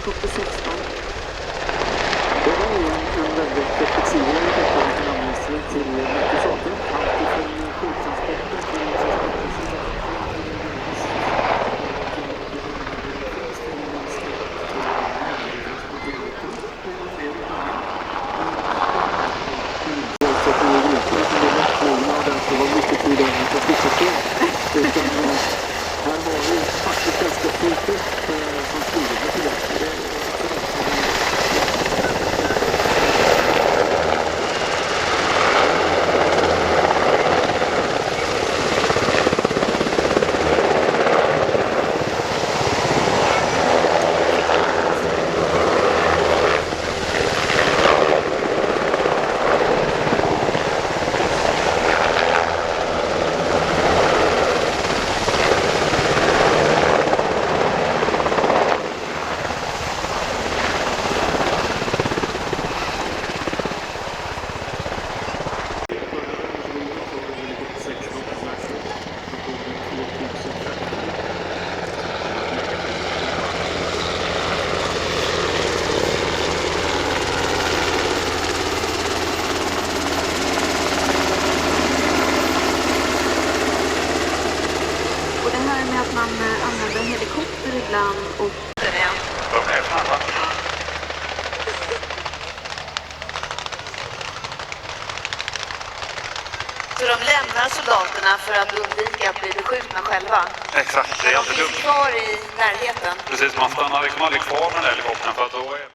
helikopter 16. Det var ju en väldigt flexibel helikopter som kan användas till mycket saker. Allt ifrån sjuktransporter till transporter. Det var mycket tid över för flygsystem. Här har vi faktiskt ganska fullt upp som flyger till det. Med att man använder helikopter ibland och... Så de lämnar soldaterna för att undvika att bli beskjutna själva? Exakt, det är de finns kvar i närheten? Precis, man stannar liksom aldrig kvar med den här helikoptern för att då är...